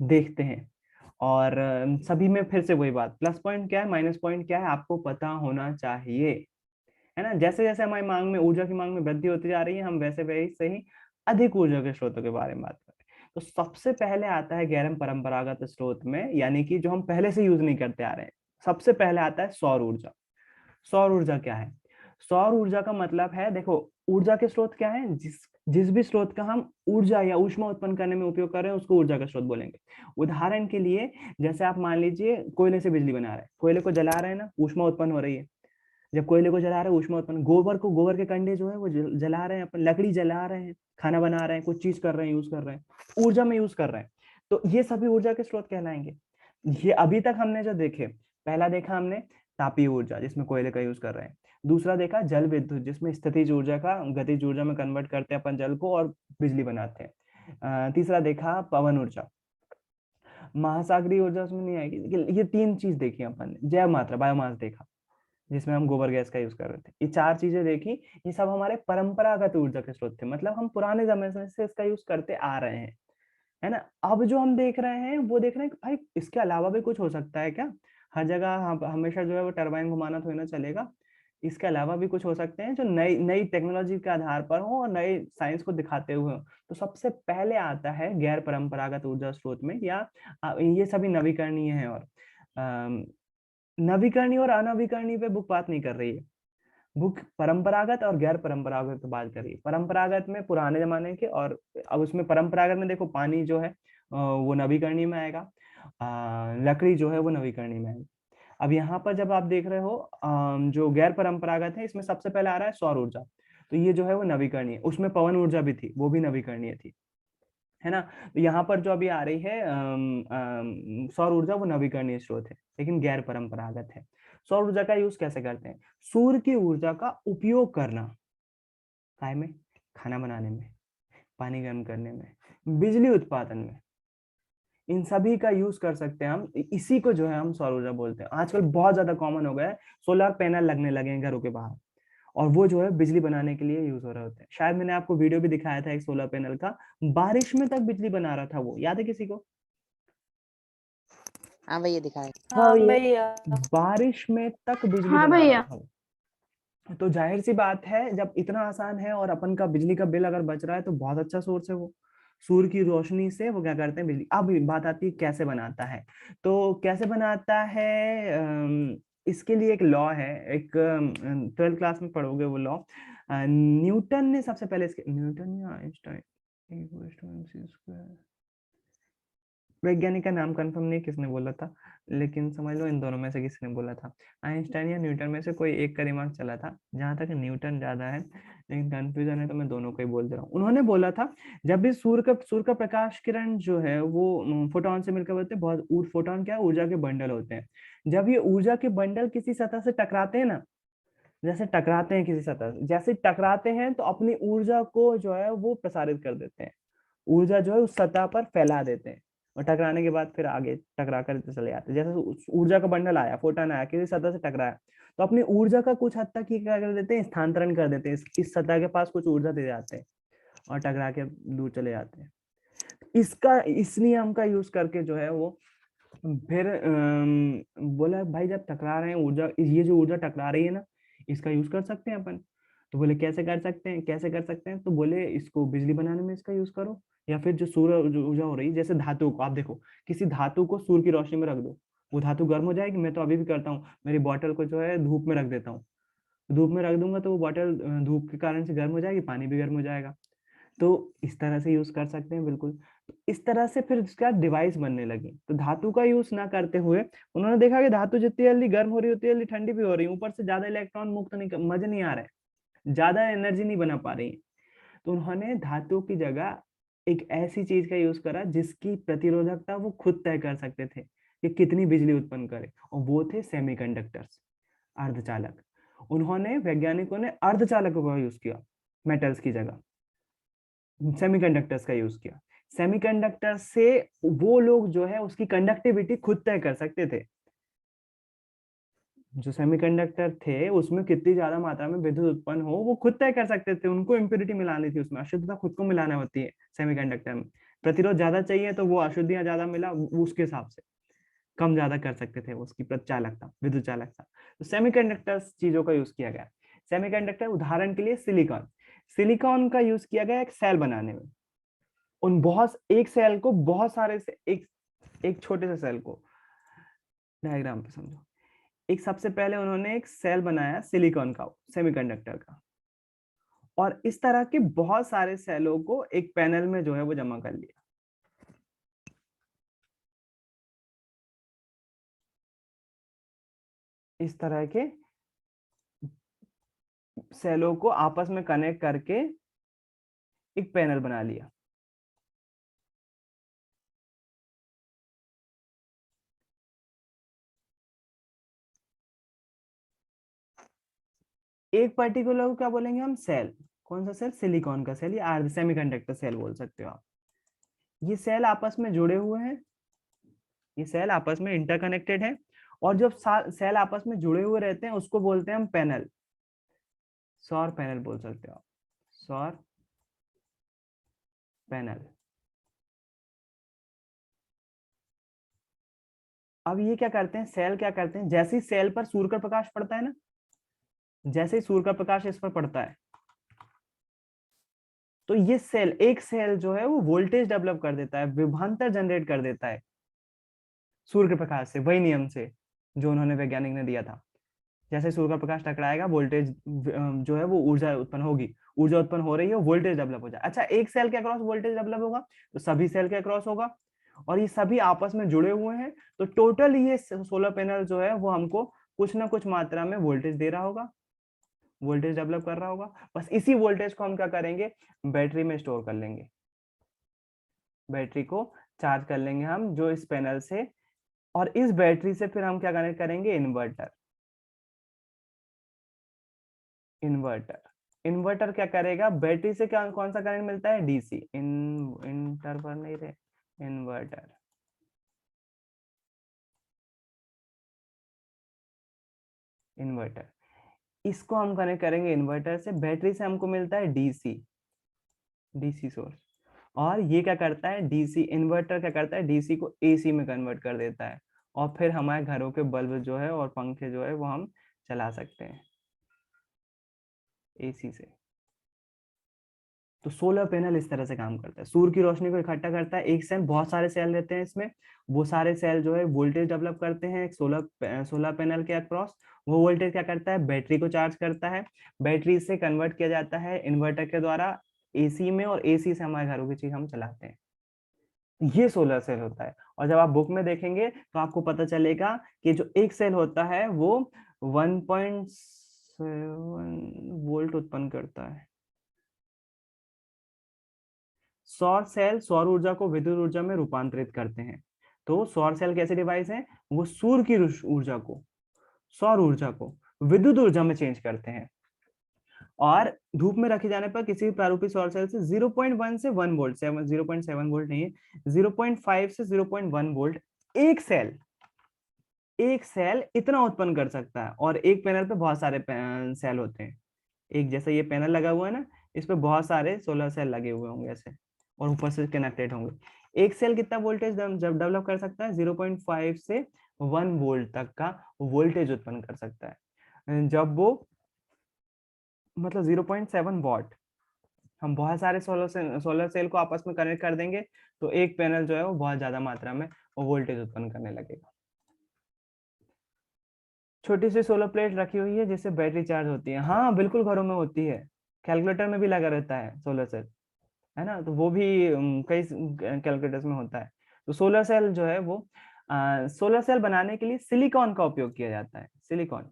देखते हैं। और सभी में फिर से वही बात, प्लस पॉइंट क्या है माइनस पॉइंट क्या है आपको पता होना चाहिए, है ना। जैसे जैसे हमारी मांग में, ऊर्जा की मांग में वृद्धि होती जा रही है, हम वैसे वैसे ही अधिक ऊर्जा के स्रोतों के बारे में बात करें। तो सबसे पहले आता है गैर परंपरागत स्रोत में, यानी कि जो हम पहले से यूज नहीं करते आ रहे हैं, सबसे पहले आता है सौर ऊर्जा। सौर ऊर्जा क्या है? सौर ऊर्जा का मतलब है, देखो ऊर्जा के स्रोत क्या है, जिस जिस भी स्रोत का हम ऊर्जा या ऊष्मा उत्पन्न करने में उपयोग कर रहे हैं उसको ऊर्जा का स्रोत बोलेंगे। उदाहरण के लिए, जैसे आप मान लीजिए कोयले से बिजली बना रहे हैं, कोयले को जला रहे हैं ना, ऊष्मा उत्पन्न हो रही है। जब कोयले को जला रहे हैं ऊष्मा उत्पन्न, गोबर के कंडे जो है वो जला रहे हैं, अपन लकड़ी जला रहे हैं, खाना बना रहे हैं, कुछ चीज कर रहे हैं, यूज कर रहे हैं, ऊर्जा में यूज कर रहे हैं। तो ये सभी ऊर्जा के स्रोत कहलाएंगे। ये अभी तक हमने जो देखे, पहला देखा हमने तापीय ऊर्जा जिसमें कोयले का यूज कर रहे हैं, दूसरा देखा जल विद्युत जिसमें स्थितिज ऊर्जा का गतिज ऊर्जा में कन्वर्ट करते हैं अपन जल को और बिजली बनाते हैं, तीसरा देखा पवन ऊर्जा। महासागरीय ऊर्जा उसमें नहीं आएगी, लेकिन ये तीन चीज देखी अपन ने। जैव मात्रा बायोमास देखा जिसमें हम गोबर गैस का यूज कर रहे थे, ये चार चीजें देखी। ये सब हमारे परंपरागत ऊर्जा के स्रोत थे, मतलब हम पुराने जमाने से इसका यूज करते आ रहे हैं, है ना। अब जो हम देख रहे हैं वो देख रहे हैं कि भाई इसके अलावा भी कुछ हो सकता है क्या। हर जगह हमेशा जो है वो टरबाइन घुमाना थोड़ी ना चलेगा, इसके अलावा भी कुछ हो सकते हैं जो नई नई टेक्नोलॉजी के आधार पर हो और नए साइंस को दिखाते हुए हो। तो सबसे पहले आता है गैर परंपरागत ऊर्जा स्रोत में, या ये सभी नवीकरणीय है। और नवीकरणीय और अनवीकरणीय पे बुक बात नहीं कर रही है, बुक परंपरागत और गैर परंपरागत पे बात कर रही है। परंपरागत में पुराने जमाने के, और अब उसमें परंपरागत में देखो पानी जो है वो नवीकरणीय में आएगा, लकड़ी जो है वो नवीकरणीय में आएगी। अब यहाँ पर जब आप देख रहे हो जो गैर परंपरागत है, इसमें सबसे पहले आ रहा है सौर ऊर्जा। तो ये जो है वो नवीकरणीय, उसमें पवन ऊर्जा भी थी, वो भी नवीकरणीय थी, है ना। तो यहाँ पर जो अभी आ रही है सौर ऊर्जा, वो नवीकरणीय स्रोत है लेकिन गैर परंपरागत है। सौर ऊर्जा का यूज कैसे करते हैं? सूर्य की ऊर्जा का उपयोग करना, काय में, खाना बनाने में, पानी गर्म करने में, बिजली उत्पादन में, इन सभी का यूज कर सकते हैं हम। इसी को जो है हम सौर ऊर्जा बोलते हैं। आजकल बहुत ज्यादा कॉमन हो गया है, सोलर पैनल लगने लगे हैं घरों के बाहर, और वो जो है बिजली बनाने के लिए यूज हो रहे होते हैं। शायद मैंने आपको वीडियो भी दिखाया था एक सोलर पैनल का, बारिश में तक बिजली बना रहा था वो, याद है किसी को? हाँ भैया दिखाए। हाँ भैया। बारिश में तक बिजली हाँ बना रहा भैया। था वो। तो जाहिर सी बात है, जब इतना आसान है और अपन का बिजली का बिल अगर बच रहा है तो बहुत अच्छा सोर्स है वो। सूर्य की रोशनी से वो क्या करते हैं, बिजली। अब बात आती है कैसे बनाता है। तो कैसे बनाता है, इसके लिए एक लॉ है, एक 12th क्लास में पढ़ोगे वो लॉ। न्यूटन ने सबसे पहले इसके, न्यूटन या आइंस्टाइन, वैज्ञानिक का नाम कंफर्म नहीं किसने बोला था, लेकिन समझ लो इन दोनों में से किसी ने बोला था। आइंस्टाइन या न्यूटन में से कोई एक का दिमाग चला था, जहां तक न्यूटन ज्यादा है, लेकिन कंफ्यूजन है तो मैं दोनों को ही बोल दे रहा हूँ। उन्होंने बोला था, जब भी सूर्य का प्रकाश किरण जो है वो फोटोन से मिलकर बनते हैं, बहुत फोटोन क्या है, ऊर्जा के बंडल होते हैं। जब ये ऊर्जा के बंडल किसी सतह से टकराते हैं ना, जैसे टकराते हैं किसी सतह से, जैसे टकराते हैं तो अपनी ऊर्जा को जो है वो प्रसारित कर देते हैं, ऊर्जा जो है उस सतह पर फैला देते हैं, और टकराने के बाद फिर आगे टकरा कर चले जाते हैं। जैसे ऊर्जा का बंडल आया, फोटोन आया, किसी सतह से टकराया, तो अपनी ऊर्जा का कुछ हद तक ही क्या कर देते हैं, स्थानांतरण कर देते हैं, इस सतह के पास कुछ ऊर्जा दे जाते हैं और टकरा के दूर चले जाते हैं। इस नियम का यूज करके जो है वो फिर बोला भाई जब टकरा रहे हैं ऊर्जा, ये जो ऊर्जा टकरा रही है ना, इसका यूज कर सकते हैं अपन। तो बोले कैसे कर सकते हैं, कैसे कर सकते हैं? तो बोले इसको बिजली बनाने में इसका यूज करो, या फिर जो सूर्य जो ऊर्जा हो रही है, जैसे धातु को आप देखो, किसी धातु को सूर्य की रोशनी में रख दो, वो धातु गर्म हो जाएगी। मैं तो अभी भी करता हूँ, मेरी बॉटल को जो है धूप में रख देता हूँ, धूप में रख दूंगा तो वो बॉटल धूप के कारण से गर्म हो जाएगी, पानी भी गर्म हो जाएगा। तो इस तरह से यूज कर सकते हैं बिल्कुल। तो इस तरह से फिर उसका डिवाइस बनने लगी। तो धातु का यूज ना करते हुए उन्होंने देखा कि धातु जितनी जल्दी गर्म हो रही होती है, जल्दी ठंडी भी हो रही है, ऊपर से ज्यादा इलेक्ट्रॉन मुक्त नहीं, मजा नहीं आ रहा है, ज्यादा एनर्जी नहीं बना पा रही है। तो उन्होंने धातु की जगह एक ऐसी चीज का यूज करा जिसकी प्रतिरोधकता वो खुद तय कर सकते थे कि कितनी बिजली उत्पन्न करे, और वो थे सेमीकंडक्टर्स, अर्धचालक। उन्होंने, वैज्ञानिकों ने अर्धचालकों का यूज किया, मेटल्स की जगह सेमीकंडक्टर्स का यूज किया। सेमीकंडक्टर से वो लोग जो है उसकी कंडक्टिविटी खुद तय कर सकते थे। जो सेमीकंडक्टर थे उसमें कितनी ज्यादा मात्रा में विद्युत उत्पन्न हो वो खुद तय कर सकते थे, उनको इम्प्योरिटी मिलानी थी, उसमें अशुद्धता खुद को मिलाना होती है सेमीकंडक्टर में। प्रतिरोध ज्यादा चाहिए तो वो अशुद्धियां ज्यादा मिला, उसके हिसाब से कम ज्यादा कर सकते थे उसकी चालकता, विद्युत चालकता। तो सेमीकंडक्टर्स चीजों का यूज किया गया। सेमीकंडक्टर उदाहरण के लिए सिलिकॉन, सिलिकॉन का यूज किया गया एक सेल बनाने में। उन बहुत एक सेल को बहुत सारे से एक छोटे से सेल को डायग्राम पे समझो। एक सबसे पहले उन्होंने एक सेल बनाया सिलिकॉन का, सेमीकंडक्टर का, और इस तरह के बहुत सारे सेलों को एक पैनल में जो है वो जमा कर लिया। इस तरह के सेलों को आपस में कनेक्ट करके एक पैनल बना लिया। एक पर्टिकुलर को क्या बोलेंगे हम, सेल। कौन सा सेल, सिलिकॉन का सेल या सेमीकंडक्टर सेल बोल सकते हो आप। ये सेल आपस में जुड़े हुए हैं, ये सेल आपस में इंटरकनेक्टेड है, और जब सेल आपस में जुड़े हुए रहते हैं उसको बोलते हैं हम पैनल, सौर पैनल बोल सकते हो आप, सौर पैनल। अब ये क्या करते हैं, सेल क्या करते हैं, जैसे ही सेल पर सूर्य का प्रकाश पड़ता है ना, जैसे ही सूर्य का प्रकाश इस पर पड़ता है, तो ये सेल, एक सेल जो है वो वोल्टेज डेवलप कर देता है, विभवांतर जनरेट कर देता है सूर्य के प्रकाश से, वही नियम से जो उन्होंने वैज्ञानिक ने दिया था। जैसे सूर्य का प्रकाश टकराएगा, वोल्टेज जो है वो ऊर्जा उत्पन्न होगी, ऊर्जा उत्पन्न हो रही है, वोल्टेज डेवलप हो जाए। अच्छा, एक सेल के अक्रॉस वोल्टेज डेवलप होगा तो सभी सेल के अक्रॉस होगा, और ये सभी आपस में जुड़े हुए हैं, तो टोटल ये सोलर पैनल जो है वो हमको कुछ ना कुछ मात्रा में वोल्टेज दे रहा होगा, वोल्टेज डेवलप कर रहा होगा। बस इसी वोल्टेज को हम क्या करेंगे, बैटरी में स्टोर कर लेंगे, बैटरी को चार्ज कर लेंगे हम जो इस पैनल से, और इस बैटरी से फिर हम क्या कनेक्ट करेंगे, इन्वर्टर। इन्वर्टर, इन्वर्टर क्या करेगा, बैटरी से क्या कौन सा करंट मिलता है, डीसी, इंटर पर नहीं रहे, इन्वर्टर। इन्वर्टर, इसको हम कनेक्ट करेंगे इन्वर्टर से, बैटरी से हमको मिलता है डीसी, डीसी सोर्स। और ये क्या करता है, डीसी इन्वर्टर क्या करता है, डीसी को एसी में कन्वर्ट कर देता है, और फिर हमारे घरों के बल्ब जो है और पंखे जो है वो हम चला सकते हैं एसी से। तो सोलर पैनल इस तरह से काम करता है, सूर्य की रोशनी को इकट्ठा करता है, एक सेल, बहुत सारे सेल रहते हैं इसमें, वो सारे सेल जो है वोल्टेज डेवलप करते हैं एक सोलर पैनल के अक्रॉस। वो वोल्टेज क्या करता है, बैटरी को चार्ज करता है, बैटरी से कन्वर्ट किया जाता है इन्वर्टर के द्वारा एसी में, और एसी से हमारे घरों की चीज हम चलाते हैं। ये सोलर सेल होता है। और जब आप बुक में देखेंगे तो आपको पता चलेगा कि जो एक सेल होता है वो 1.7 वोल्ट उत्पन्न करता है। सौर सेल सौर ऊर्जा को विद्युत ऊर्जा में रूपांतरित करते हैं। तो सौर सेल कैसे डिवाइस है, वो सूर्य की ऊर्जा को, सौर ऊर्जा को विद्युत ऊर्जा में चेंज करते हैं। और धूप में रखे जाने पर किसी भी प्रारूपिक सौर सेल से 0.1 से 1 वोल्ट, 0.7 वोल्ट नहीं है, 0.5 से 0.1 वोल्ट, एक सेल, एक सेल इतना उत्पन्न कर सकता है। और एक पैनल पे बहुत सारे सेल होते हैं, एक जैसे ये पैनल लगा हुआ है ना, इस पे बहुत सारे सोलर सेल लगे हुए होंगे ऐसे, और ऊपर से कनेक्टेड होंगे। एक सेल कितना वोल्टेज जब डेवलप कर सकता है, 0.5 से 1 वोल्ट तक का वोल्टेज उत्पन्न कर सकता है। जब वो मतलब 0.7 वॉट, हम बहुत सारे सोलर सेल को आपस में कनेक्ट कर देंगे तो एक पैनल जो है वो बहुत ज्यादा मात्रा में वो वोल्टेज उत्पन्न करने लगेगा। छोटी सी सोलर प्लेट रखी हुई है जिससे बैटरी चार्ज होती है, हाँ बिल्कुल घरों में होती है, कैलकुलेटर में भी लगा रहता है सोलर सेल, है ना, तो वो भी कई कैलकुलेटर्स में होता है। तो सोलर सेल जो है वो सोलर सेल बनाने के लिए सिलिकॉन का उपयोग किया जाता है, सिलिकॉन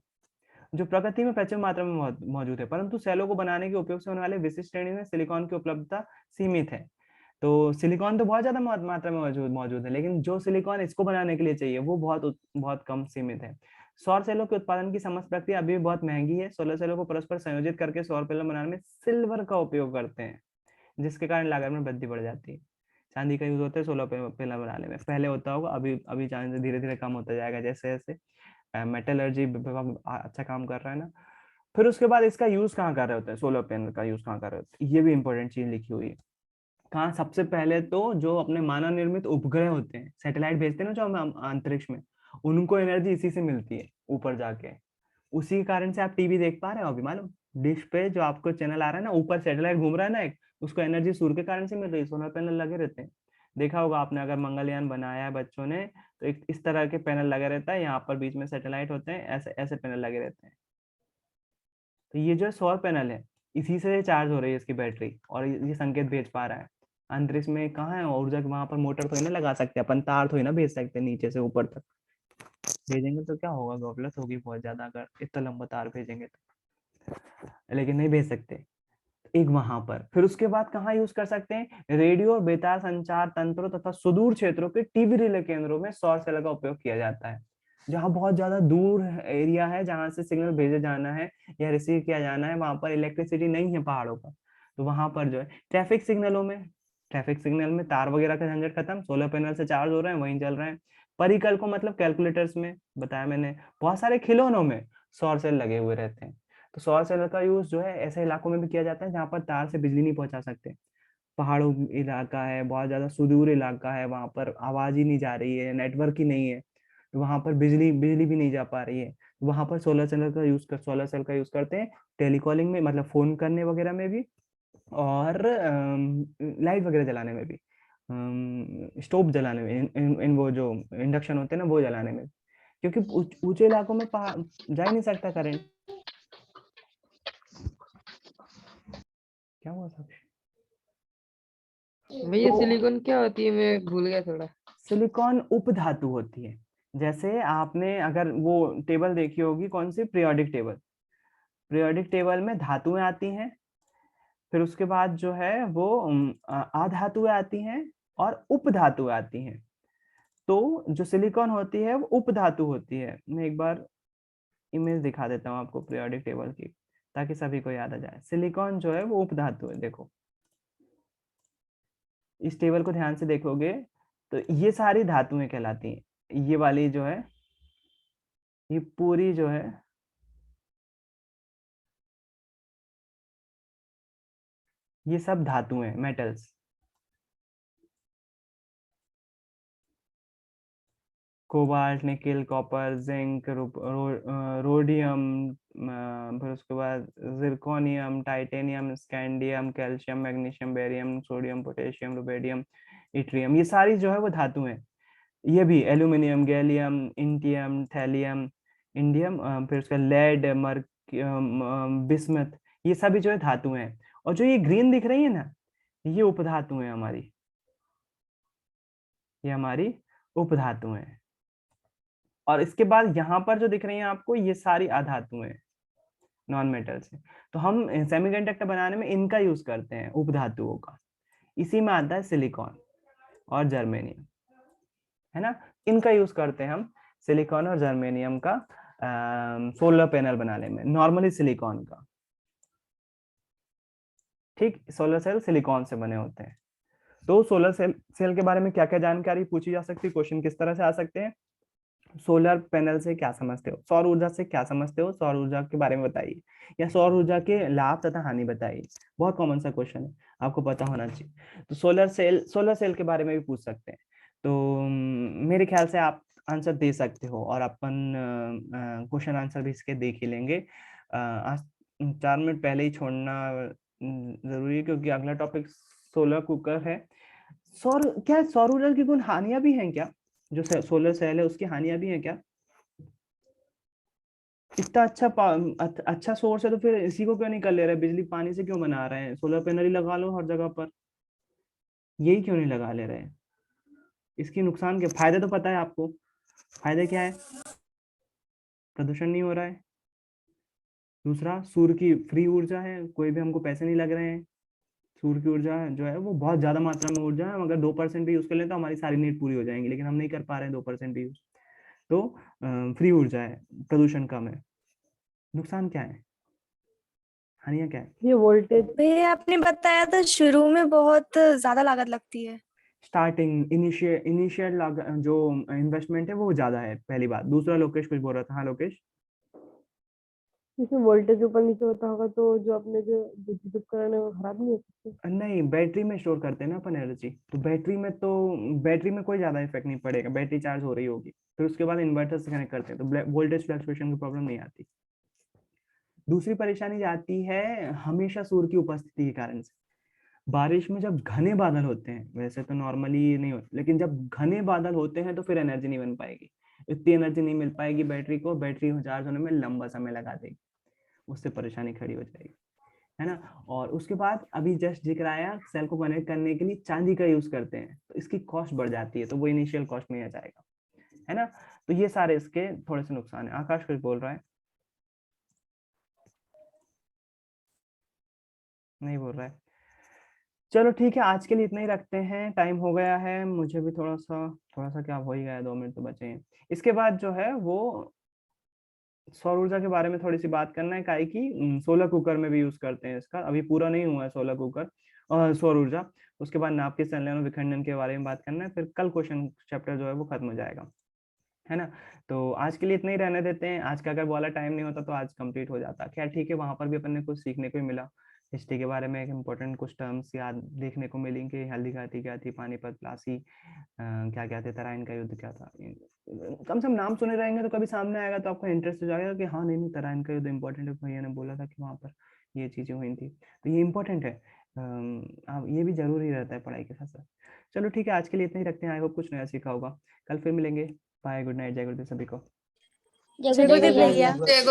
जो प्रकृति में प्रचुर मात्रा में मौजूद है, परंतु सेलों को बनाने के उपयोग से होने वाले विशिष्ट श्रेणी में सिलिकॉन की उपलब्धता सीमित है। तो सिलिकॉन तो बहुत ज्यादा मात्रा में मौजूद मौजूद है, लेकिन जो सिलिकॉन इसको बनाने के लिए चाहिए वो बहुत कम सीमित है। सौर सेलों के उत्पादन की समस्त प्रक्रिया अभी भी बहुत महंगी है। सोलर सेलों को परस्पर संयोजित करके सौर पैनल बनाने में सिल्वर का उपयोग करते हैं, जिसके कारण लागत में वृद्धि बढ़ जाती है। चांदी का यूज होता है सोलर पैनल बनाने में, पहले होता होगा, अभी अभी चांदी धीरे धीरे कम होता जाएगा जैसे जैसे मेटलर्जी विभाग अच्छा काम कर रहा है ना। फिर उसके बाद इसका यूज कहाँ कर रहे होते हैं, सोलर पैनल का यूज कहाँ कर रहे होते हैं, ये भी इंपॉर्टेंट चीज लिखी हुई है। कहाँ सबसे पहले तो जो अपने मानव निर्मित उपग्रह होते हैं, सैटेलाइट भेजते हैं ना जो हम अंतरिक्ष में, उनको एनर्जी इसी से मिलती है ऊपर जाके। उसी के कारण से आप टीवी देख पा रहे हो अभी, मालूम डिश पे जो आपको चैनल आ रहा है ना, ऊपर सैटेलाइट घूम रहा है ना एक, उसको एनर्जी सूर्य के कारण से मिल रही है, सोलर पैनल लगे रहते हैं। देखा होगा आपने, अगर मंगलयान बनाया है बच्चों ने तो एक इस तरह के पैनल लगे रहता है, यहाँ पर बीच में सैटेलाइट होते हैं, ऐसे ऐसे पैनल लगे रहते हैं। तो ये जो सौर पैनल है, इसी से चार्ज हो रही है इसकी बैटरी, और ये संकेत भेज पा रहा है। अंतरिक्ष में कहाँ है ऊर्जा, वहां पर मोटर थोड़ी ना लगा सकते, अपन तार थोड़ी ना भेज सकते नीचे से ऊपर तक। भेजेंगे तो क्या होगा, गॉबलेस होगी बहुत ज्यादा अगर इतना लंबा तार भेजेंगे तो, लेकिन नहीं भेज सकते। एक वहां पर, फिर उसके बाद कहाँ यूज कर सकते हैं, रेडियो और बेतार संचार तंत्रों तथा सुदूर क्षेत्रों के टीवी रिले केंद्रों में सौर सेल का उपयोग किया जाता है। जहाँ बहुत ज्यादा दूर एरिया है, जहां से सिग्नल भेजे जाना है या रिसीव किया जाना है, वहां पर इलेक्ट्रिसिटी नहीं है पहाड़ों पर, तो वहां पर जो है ट्रैफिक सिग्नलों में, ट्रैफिक सिग्नल में तार वगैरह का झंझट खत्म, सोलर पैनल से चार्ज हो रहे हैं, वहीं चल रहे हैं। परिकल को मतलब कैलकुलेटर्स में बताया मैंने, बहुत सारे खिलौनों में सौर सेल लगे हुए रहते हैं। तो सौर सेल का यूज जो है ऐसे इलाकों में भी किया जाता है जहाँ पर तार से बिजली नहीं पहुंचा सकते। पहाड़ों इलाका है, बहुत ज्यादा सुदूर इलाका है, वहां पर आवाज ही नहीं जा रही है, नेटवर्क ही नहीं है, तो वहां पर बिजली बिजली भी नहीं जा पा रही है, तो वहां पर सोलर सेल का यूज करते हैं। टेलीकॉलिंग में मतलब फोन करने वगैरह में भी, और लाइट वगैरह जलाने में भी, स्टोव जलाने में, इन वो जो इंडक्शन होते हैं ना वो जलाने में, क्योंकि ऊंचे इलाकों में जा ही नहीं सकता करंट। क्या हुआ सब? भैया तो सिलिकॉन क्या होती है, मैं भूल गया थोड़ा। सिलिकॉन उपधातु होती है। जैसे आपने अगर वो टेबल देखी होगी, कौन सी, पीरियोडिक टेबल, पीरियोडिक टेबल में धातुएं आती हैं, फिर उसके बाद जो है वो अधातुएं आती हैं और उपधातुएं आती हैं। तो जो सिलिकॉन होती है वो उपधातु होती है। मैं एक बार इमेज दिखा देता हूँ आपको पीरियोडिक टेबल की, ताकि सभी को याद आ जाए। सिलिकॉन जो है वो उपधातु है, देखो इस टेबल को ध्यान से देखोगे तो ये सारी धातुएं कहलाती हैं। ये वाली जो है, ये पूरी जो है, ये सब धातुएं, metals. Cobalt, nickel, copper, zinc, rhodium, फिर उसके बाद zirconium, titanium, scandium, calcium, magnesium, barium, sodium, potassium, rubidium, yttrium, ये सारी जो है वो धातु हैं। ये भी aluminium, gallium, indium, thallium, indium, फिर उसका लेड, बिस्मथ, ये सभी जो है धातु हैं। और जो ये ग्रीन दिख रही है ना, ये उपधातु हैं हमारी, ये हमारी उपधातु हैं। और इसके बाद यहाँ पर जो दिख रही हैं आपको, ये सारी अधातु हैं, नॉन मेटल्स हैं। तो हम सेमीकंडक्टर बनाने में इनका यूज करते हैं, उपधातुओं का। इसी में आता है सिलिकॉन और जर्मेनियम, है ना। इनका यूज करते हैं हम, सिलिकॉन और जर्मेनियम का, सोलर पैनल बनाने में, नॉर्मली सिलिकॉन का। ठीक, सोलर सेल सिलिकॉन से बने होते हैं। तो सोलर सेल के बारे में क्या क्या जानकारी पूछी जा सकती है, क्वेश्चन किस तरह से आ सकते हैं। सोलर पैनल से क्या समझते हो, सौर ऊर्जा से क्या समझते हो, सौर ऊर्जा के बारे में बताइए, या सौर ऊर्जा के लाभ तथा हानि बताइए। बहुत कॉमन सा क्वेश्चन है, आपको पता होना चाहिए। तो सोलर सेल के बारे में भी पूछ सकते हैं। तो मेरे ख्याल से आप आंसर दे सकते हो, और अपन क्वेश्चन आंसर भी इसके देख ही लेंगे। आज 4 मिनट पहले ही छोड़ना जरूरी है, क्योंकि अगला टॉपिक सोलर कुकर है। क्या सौर ऊर्जा की कोई हानियां भी हैं क्या, जो सोलर सेल है उसकी हानियां भी हैं क्या? इतना अच्छा सोर्स है तो फिर इसी को क्यों नहीं कर ले रहे, बिजली पानी से क्यों बना रहे हैं, सोलर पैनल ही लगा लो हर जगह पर, यही क्यों नहीं लगा ले रहे हैं? इसकी नुकसान के फायदे तो पता है आपको, फायदे क्या है, प्रदूषण नहीं हो रहा है, दूसरा सूर्य की फ्री यूर्जा है, कोई भी हमको पैसे नहीं लग रहे हैं। सूर्य की ऊर्जा जो है वो बहुत ज्यादा मात्रा में ऊर्जा है, हम अगर 2% भी यूज कर लें तो हमारी सारी नीड पूरी हो जाएंगी, लेकिन हम नहीं कर पा रहे हैं 2% भी यूज। तो फ्री ऊर्जा है, प्रदूषण कम है। नुकसान क्या है, हानियां क्या है? ये वोल्टेज। भैया आपने बताया था शुरू में बहुत ज्यादा लागत लगती है। स्टार्टिंग इनिशियल जो इन्वेस्टमेंट है वो ज्यादा है, पहली बात। दूसरा, लोकेश कुछ बोल रहा था, हाँ लोकेश। इसमें वोल्टेज ऊपर नीचे होता होगा तो जो अपने जो विद्युत उपकरण है वो खराब नहीं हो सकते? नहीं, बैटरी में स्टोर करते हैं ना अपन एनर्जी, तो बैटरी में कोई ज्यादा इफेक्ट नहीं पड़ेगा, बैटरी चार्ज हो रही होगी, फिर उसके बाद इन्वर्टर से कनेक्ट करते हैं तो वोल्टेज फ्लक्चुएशन की प्रॉब्लम नहीं आती। दूसरी परेशानी आती है हमेशा सूर्य की उपस्थिति के कारण से। बारिश में जब घने बादल होते हैं, वैसे तो नॉर्मली नहीं होते, लेकिन जब घने बादल होते हैं तो फिर एनर्जी नहीं बन पाएगी, इतनी एनर्जी नहीं मिल पाएगी बैटरी को, बैटरी चार्ज होने में लंबा समय लगा देगी, उससे परेशानी खड़ी हो जाएगी, है ना। और उसके बाद अभी जस्ट जिक्र आया, सेल को कनेक्ट करने के लिए चांदी का यूज करते हैं, तो इसकी कॉस्ट बढ़ जाती है, तो वो इनिशियल कॉस्ट में आ जाएगा, है ना। तो ये सारे इसके थोड़े से नुकसान है। आकाश कुछ बोल रहा है? नहीं बोल रहा है। चलो ठीक है, आज के लिए इतना ही रखते हैं, टाइम हो गया है, मुझे भी थोड़ा सा क्या हो ही गया है, 2 मिनट तो बचे हैं। इसके बाद जो है वो सौर ऊर्जा के बारे में थोड़ी सी बात करना है, काहे कि सोलर कुकर में भी यूज करते हैं इसका, अभी पूरा नहीं हुआ है सोलर कुकर और सौर ऊर्जा। उसके बाद नाभिक के संलयन और विखंडन के बारे में बात करना है, फिर कल क्वेश्चन चैप्टर जो है वो खत्म हो जाएगा, है ना। तो आज के लिए इतना ही रहने देते हैं, आज का अगर वाला टाइम नहीं होता तो आज कंप्लीट हो जाता। खैर ठीक है, वहां पर भी अपन ने कुछ सीखने को ही मिला, हिस्ट्री के बारे में एक इम्पोर्टेंट कुछ टर्म्स याद देखने को मिली कि हल्दी घाटी क्या थी, पानीपत, प्लासी, क्या क्या थे, तराइन का युद्ध क्या था। कम से कम नाम सुने रहेंगे तो कभी सामने आएगा तो आपको इंटरेस्ट हो जाएगा कि हाँ नहीं नहीं, तराइन का युद्ध इम्पोर्टेंट है, भैया ने बोला था कि वहां पर ये चीजें हुई थी, तो ये इम्पोर्टेंट है। ये भी जरूरी रहता है पढ़ाई के साथ साथ। चलो ठीक है, आज के लिए इतना ही रखते हैं, आई होप कुछ नया सीखा होगा। कल फिर मिलेंगे। बाय, गुड नाइट, जय गुरुदेव सभी को। जय गुरुदेव भैया। देखो